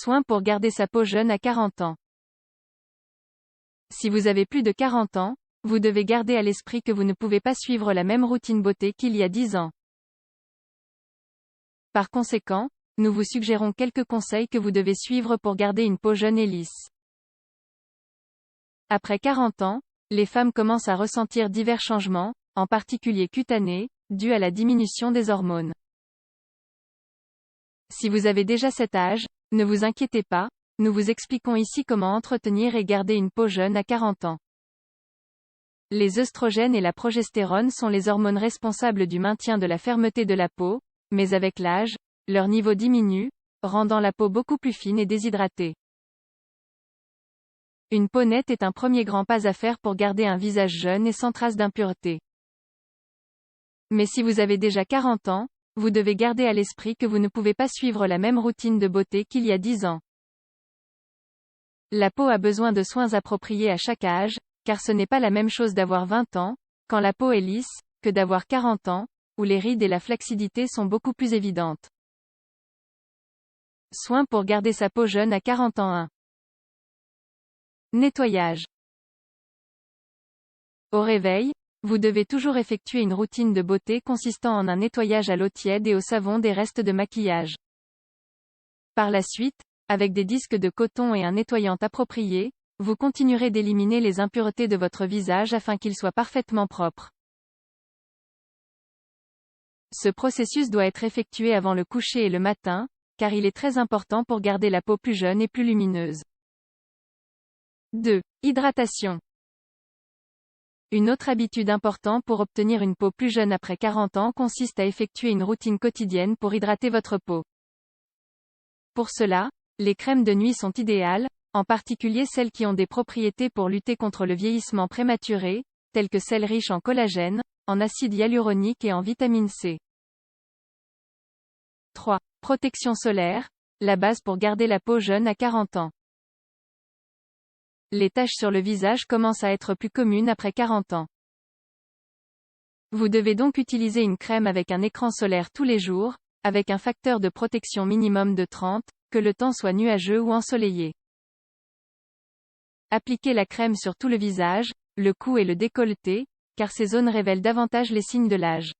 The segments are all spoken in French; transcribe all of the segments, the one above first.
Soins pour garder sa peau jeune à 40 ans. Si vous avez plus de 40 ans, vous devez garder à l'esprit que vous ne pouvez pas suivre la même routine beauté qu'il y a 10 ans. Par conséquent, nous vous suggérons quelques conseils que vous devez suivre pour garder une peau jeune et lisse. Après 40 ans, les femmes commencent à ressentir divers changements, en particulier cutanés, dus à la diminution des hormones. Si vous avez déjà cet âge, ne vous inquiétez pas, nous vous expliquons ici comment entretenir et garder une peau jeune à 40 ans. Les œstrogènes et la progestérone sont les hormones responsables du maintien de la fermeté de la peau, mais avec l'âge, leur niveau diminue, rendant la peau beaucoup plus fine et déshydratée. Une peau nette est un premier grand pas à faire pour garder un visage jeune et sans trace d'impureté. Mais si vous avez déjà 40 ans, vous devez garder à l'esprit que vous ne pouvez pas suivre la même routine de beauté qu'il y a 10 ans. La peau a besoin de soins appropriés à chaque âge, car ce n'est pas la même chose d'avoir 20 ans, quand la peau est lisse, que d'avoir 40 ans, où les rides et la flacidité sont beaucoup plus évidentes. Soins pour garder sa peau jeune à 40 ans. 1. Nettoyage. Au réveil, vous devez toujours effectuer une routine de beauté consistant en un nettoyage à l'eau tiède et au savon des restes de maquillage. Par la suite, avec des disques de coton et un nettoyant approprié, vous continuerez d'éliminer les impuretés de votre visage afin qu'il soit parfaitement propre. Ce processus doit être effectué avant le coucher et le matin, car il est très important pour garder la peau plus jeune et plus lumineuse. 2. Hydratation. Une autre habitude importante pour obtenir une peau plus jeune après 40 ans consiste à effectuer une routine quotidienne pour hydrater votre peau. Pour cela, les crèmes de nuit sont idéales, en particulier celles qui ont des propriétés pour lutter contre le vieillissement prématuré, telles que celles riches en collagène, en acide hyaluronique et en vitamine C. 3. Protection solaire, la base pour garder la peau jeune à 40 ans. Les taches sur le visage commencent à être plus communes après 40 ans. Vous devez donc utiliser une crème avec un écran solaire tous les jours, avec un facteur de protection minimum de 30, que le temps soit nuageux ou ensoleillé. Appliquez la crème sur tout le visage, le cou et le décolleté, car ces zones révèlent davantage les signes de l'âge.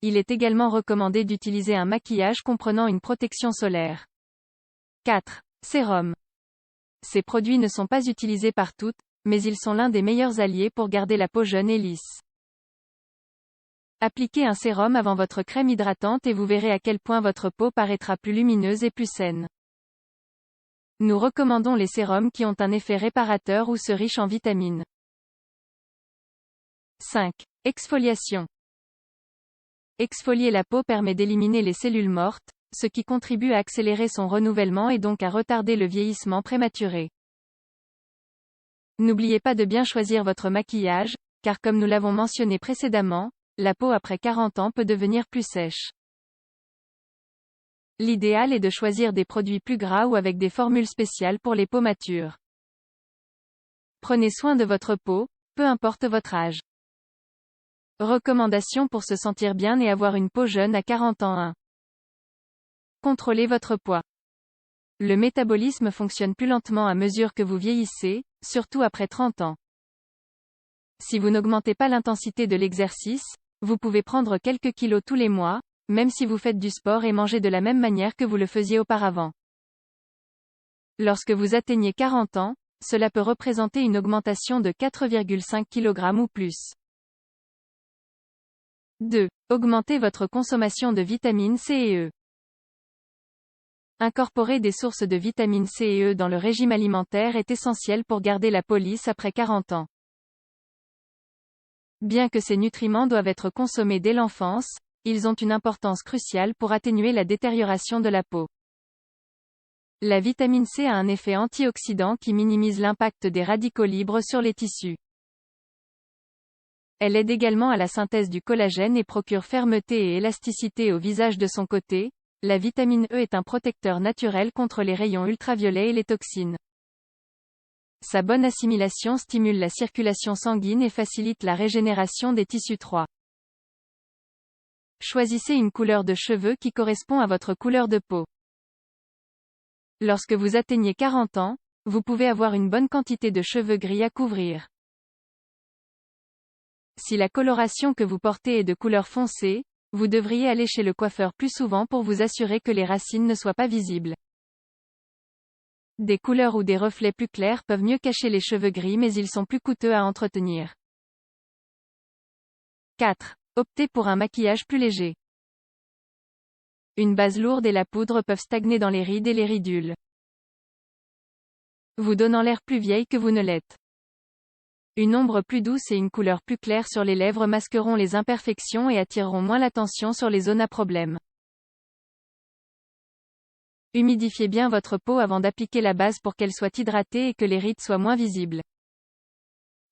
Il est également recommandé d'utiliser un maquillage comprenant une protection solaire. 4. Sérum. Ces produits ne sont pas utilisés par toutes, mais ils sont l'un des meilleurs alliés pour garder la peau jeune et lisse. Appliquez un sérum avant votre crème hydratante et vous verrez à quel point votre peau paraîtra plus lumineuse et plus saine. Nous recommandons les sérums qui ont un effet réparateur ou ceux riches en vitamines. 5. Exfoliation. Exfolier la peau permet d'éliminer les cellules mortes, ce qui contribue à accélérer son renouvellement et donc à retarder le vieillissement prématuré. N'oubliez pas de bien choisir votre maquillage, car comme nous l'avons mentionné précédemment, la peau après 40 ans peut devenir plus sèche. L'idéal est de choisir des produits plus gras ou avec des formules spéciales pour les peaux matures. Prenez soin de votre peau, peu importe votre âge. Recommandations pour se sentir bien et avoir une peau jeune à 40 ans. 1. Contrôlez votre poids. Le métabolisme fonctionne plus lentement à mesure que vous vieillissez, surtout après 30 ans. Si vous n'augmentez pas l'intensité de l'exercice, vous pouvez prendre quelques kilos tous les mois, même si vous faites du sport et mangez de la même manière que vous le faisiez auparavant. Lorsque vous atteignez 40 ans, cela peut représenter une augmentation de 4,5 kg ou plus. 2. Augmentez votre consommation de vitamines C et E. Incorporer des sources de vitamine C et E dans le régime alimentaire est essentiel pour garder la peau lisse après 40 ans. Bien que ces nutriments doivent être consommés dès l'enfance, ils ont une importance cruciale pour atténuer la détérioration de la peau. La vitamine C a un effet antioxydant qui minimise l'impact des radicaux libres sur les tissus. Elle aide également à la synthèse du collagène et procure fermeté et élasticité au visage de son côté. La vitamine E est un protecteur naturel contre les rayons ultraviolets et les toxines. Sa bonne assimilation stimule la circulation sanguine et facilite la régénération des tissus. 3. Choisissez une couleur de cheveux qui correspond à votre couleur de peau. Lorsque vous atteignez 40 ans, vous pouvez avoir une bonne quantité de cheveux gris à couvrir. Si la coloration que vous portez est de couleur foncée, vous devriez aller chez le coiffeur plus souvent pour vous assurer que les racines ne soient pas visibles. Des couleurs ou des reflets plus clairs peuvent mieux cacher les cheveux gris mais ils sont plus coûteux à entretenir. 4. Optez pour un maquillage plus léger. Une base lourde et la poudre peuvent stagner dans les rides et les ridules, vous donnant l'air plus vieille que vous ne l'êtes. Une ombre plus douce et une couleur plus claire sur les lèvres masqueront les imperfections et attireront moins l'attention sur les zones à problème. Humidifiez bien votre peau avant d'appliquer la base pour qu'elle soit hydratée et que les rides soient moins visibles.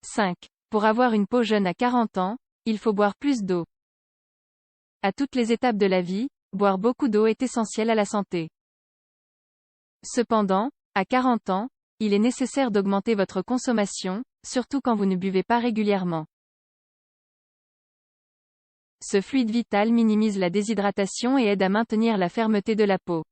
5. Pour avoir une peau jeune à 40 ans, il faut boire plus d'eau. À toutes les étapes de la vie, boire beaucoup d'eau est essentiel à la santé. Cependant, à 40 ans, il est nécessaire d'augmenter votre consommation, surtout quand vous ne buvez pas régulièrement. Ce fluide vital minimise la déshydratation et aide à maintenir la fermeté de la peau.